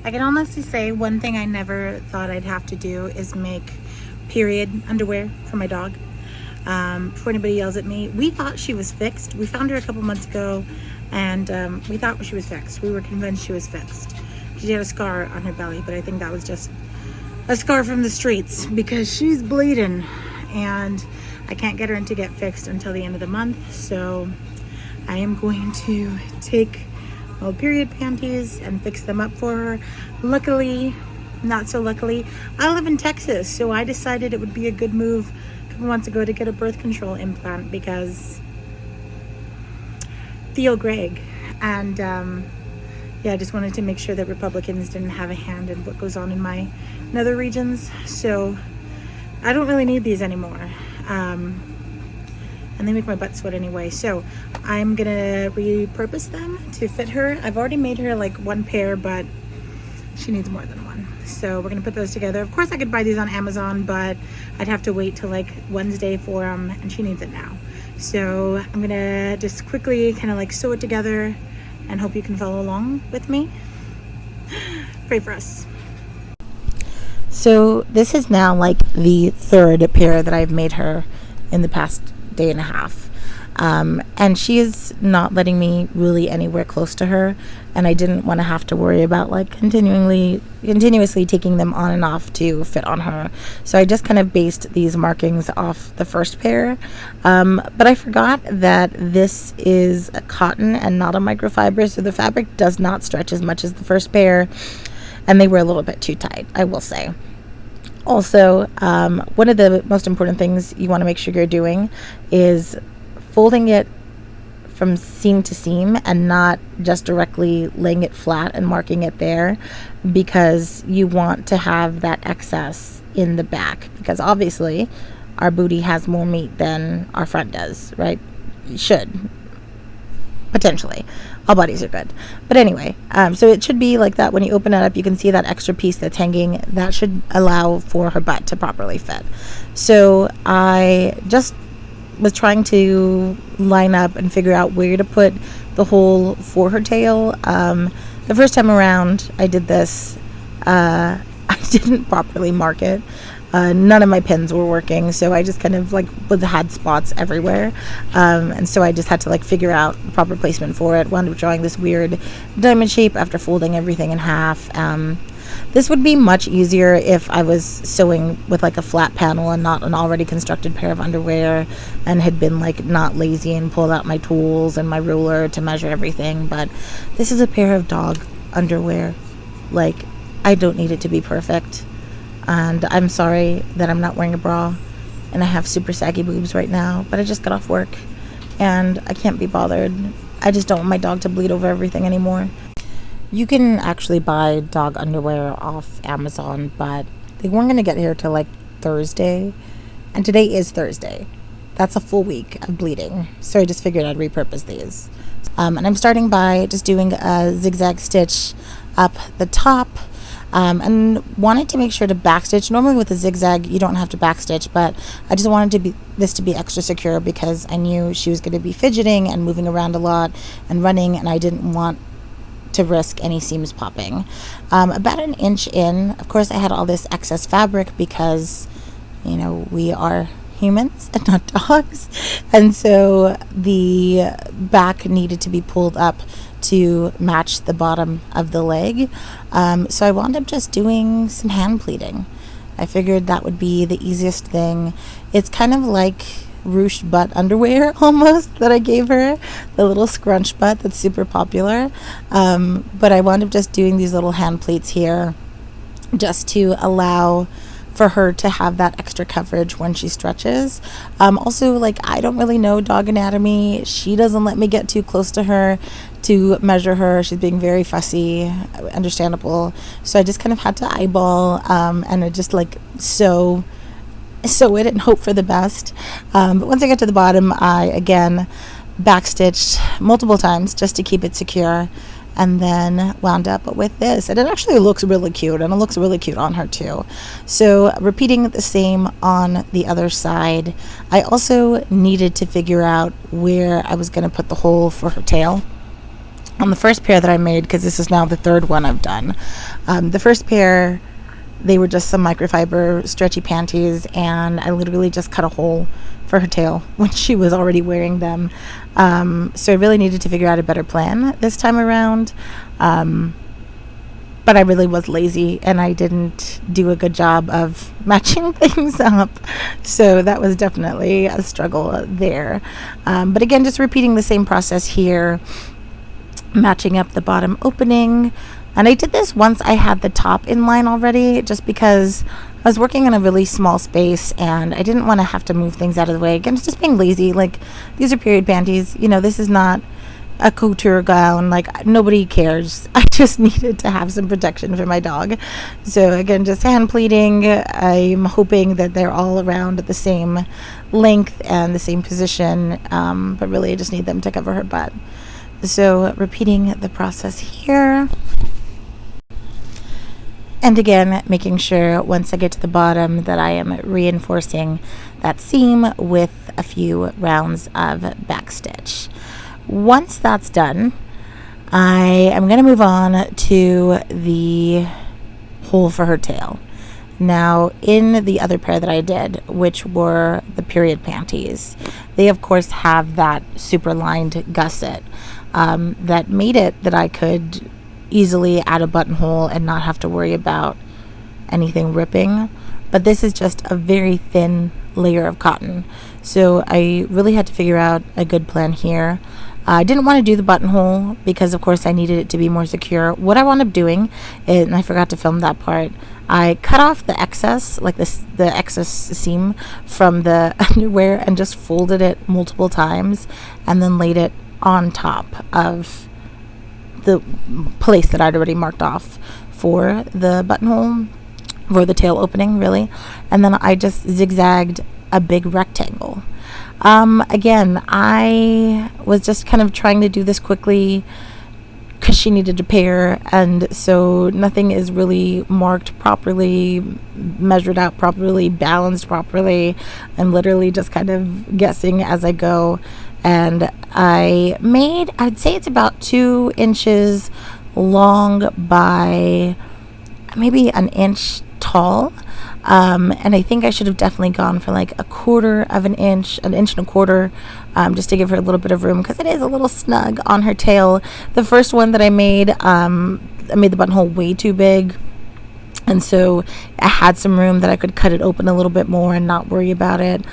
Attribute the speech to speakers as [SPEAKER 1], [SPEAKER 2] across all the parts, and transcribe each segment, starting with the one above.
[SPEAKER 1] I can honestly say one thing I never thought I'd have to do is make period underwear for my dog. Before anybody yells at me, we thought she was fixed. We found her a couple months ago, and we thought she was fixed. We were convinced she was fixed. She had a scar on her belly, but I think that was just a scar from the streets because she's bleeding, and I can't get her in to get fixed until the end of the month. So I am going to take old period panties and fix them up for her. Luckily, not so luckily, I live in Texas, so I decided it would be a good move a couple months ago to get a birth control implant because Theo Greg. And yeah, I just wanted to make sure that Republicans didn't have a hand in what goes on in my nether regions. So I don't really need these anymore. And they make my butt sweat anyway. So I'm gonna repurpose them to fit her. I've already made her like one pair, but she needs more than one. So we're gonna put those together. Of course I could buy these on Amazon, but I'd have to wait till like Wednesday for them, and she needs it now. So I'm gonna just quickly kind of like sew it together and hope you can follow along with me. Pray for us. So this is now like the third pair that I've made her in the past day and a half. And she is not letting me really anywhere close to her, and I didn't want to have to worry about like continuously taking them on and off to fit on her. So I just kind of based these markings off the first pair, but I forgot that this is a cotton and not a microfiber, so the fabric does not stretch as much as the first pair, and they were a little bit too tight, I will say. Also, one of the most important things you want to make sure you're doing is folding it from seam to seam and not just directly laying it flat and marking it there, because you want to have that excess in the back, because obviously our booty has more meat than our front does, right? It should. Potentially. All bodies are good. But anyway, so it should be like that. When you open it up, you can see that extra piece that's hanging. That should allow for her butt to properly fit. So I just was trying to line up and figure out where to put the hole for her tail. The first time around I did this, I didn't properly mark it. None of my pins were working, so I just kind of like had spots everywhere, and so I just had to like figure out the proper placement for it. Wound up drawing this weird diamond shape after folding everything in half. This would be much easier if I was sewing with like a flat panel and not an already constructed pair of underwear, and had been like not lazy and pulled out my tools and my ruler to measure everything. But this is a pair of dog underwear. Like, I don't need it to be perfect. And I'm sorry that I'm not wearing a bra and I have super saggy boobs right now, but I just got off work and I can't be bothered. I just don't want my dog to bleed over everything anymore. You can actually buy dog underwear off Amazon, but they weren't going to get here till like Thursday, and today is Thursday. That's a full week of bleeding, so I just figured I'd repurpose these. And I'm starting by just doing a zigzag stitch up the top, and wanted to make sure to backstitch. Normally with a zigzag you don't have to backstitch, but I just wanted this to be extra secure because I knew she was going to be fidgeting and moving around a lot and running, and I didn't want to risk any seams popping. About an inch in, of course I had all this excess fabric because, you know, we are humans and not dogs, and so the back needed to be pulled up to match the bottom of the leg. So I wound up just doing some hand pleating. I figured that would be the easiest thing. It's kind of like ruched butt underwear almost that I gave her, the little scrunch butt that's super popular. But I wound up just doing these little hand pleats here just to allow for her to have that extra coverage when she stretches. Also, like, I don't really know dog anatomy. She doesn't let me get too close to her to measure her. She's being very fussy, understandable. So I just kind of had to eyeball and I just like sew it and hope for the best. But once I got to the bottom, I again backstitched multiple times just to keep it secure, and then wound up with this, and it actually looks really cute, and it looks really cute on her too. So repeating the same on the other side. I also needed to figure out where I was going to put the hole for her tail. on the first pair that I made, because this is now the third one I've done. The first pair, they were just some microfiber stretchy panties, and I literally just cut a hole for her tail when she was already wearing them. So I really needed to figure out a better plan this time around. But I really was lazy, and I didn't do a good job of matching things up. So that was definitely a struggle there. But again, just repeating the same process here, matching up the bottom opening. And I did this once I had the top in line already, just because I was working in a really small space and I didn't want to have to move things out of the way. Again, it's just being lazy. Like, these are period panties. You know, this is not a couture gown. Like, nobody cares. I just needed to have some protection for my dog. So again, just hand pleating. I'm hoping that they're all around at the same length and the same position, but really I just need them to cover her butt. So repeating the process here. And again, making sure once I get to the bottom that I am reinforcing that seam with a few rounds of backstitch. Once that's done, I am going to move on to the hole for her tail. Now, in the other pair that I did, which were the period panties, they of course have that super lined gusset that made it that I could easily add a buttonhole and not have to worry about anything ripping. But this is just a very thin layer of cotton, so I really had to figure out a good plan here. I didn't want to do the buttonhole because of course I needed it to be more secure. What I wound up doing, and I forgot to film that part, I cut off the excess, like the excess seam from the underwear, and just folded it multiple times and then laid it on top of the place that I'd already marked off for the buttonhole, for the tail opening really. And then I just zigzagged a big rectangle. Again, I was just kind of trying to do this quickly because she needed a pair, and so nothing is really marked properly, measured out properly, balanced properly. I'm literally just kind of guessing as I go. And I'd say it's about 2 inches long by maybe an inch tall. And I think I should have definitely gone for like 1/4 of an inch and a quarter, just to give her a little bit of room, because it is a little snug on her tail. The first one that I made the buttonhole way too big, and so I had some room that I could cut it open a little bit more and not worry about it.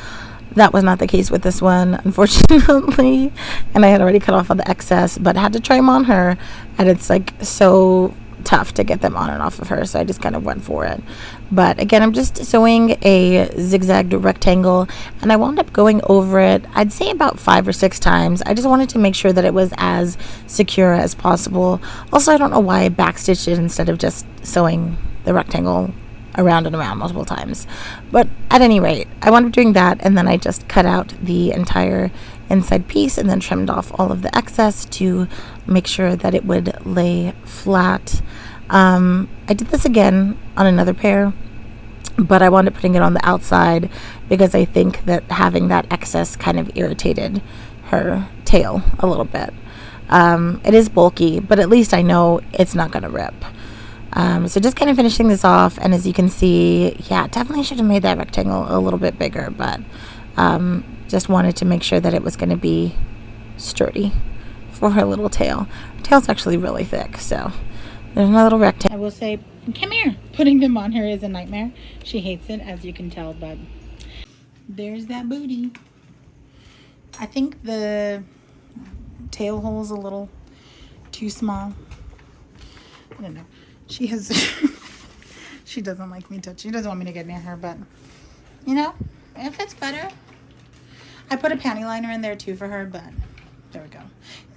[SPEAKER 1] That was not the case with this one, unfortunately, and I had already cut off all the excess, but I had to try them on her, and it's like so tough to get them on and off of her, so I just kind of went for it. But again, I'm just sewing a zigzagged rectangle, and I wound up going over it, I'd say about 5 or 6 times. I just wanted to make sure that it was as secure as possible. Also, I don't know why I backstitched it instead of just sewing the rectangle around and around multiple times. But at any rate, I wound up doing that, and then I just cut out the entire inside piece and then trimmed off all of the excess to make sure that it would lay flat. I did this again on another pair, but I wound up putting it on the outside because I think that having that excess kind of irritated her tail a little bit. It is bulky, but at least I know it's not going to rip. So just kind of finishing this off, and as you can see, yeah, definitely should have made that rectangle a little bit bigger, but just wanted to make sure that it was going to be sturdy for her little tail. Her tail's actually really thick, so there's my little rectangle. I will say, come here. Putting them on her is a nightmare. She hates it, as you can tell, but there's that booty. I think the tail hole is a little too small. I don't know. She has she doesn't like me touch. She doesn't want me to get near her, but you know, if it's better. I put a panty liner in there too for her, but there we go.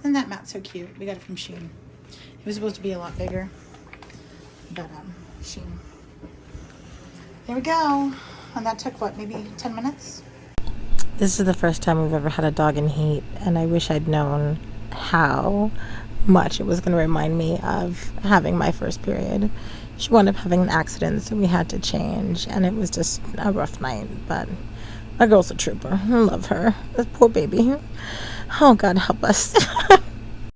[SPEAKER 1] Isn't that mat so cute? We got it from Shein. It was supposed to be a lot bigger, but Shein. There we go. And that took what, maybe 10 minutes? This is the first time we've ever had a dog in heat, and I wish I'd known how much it was going to remind me of having my first period. She wound up having an accident, so we had to change, and it was just a rough night, but my girl's a trooper. I love her. This poor baby. Oh, God help us.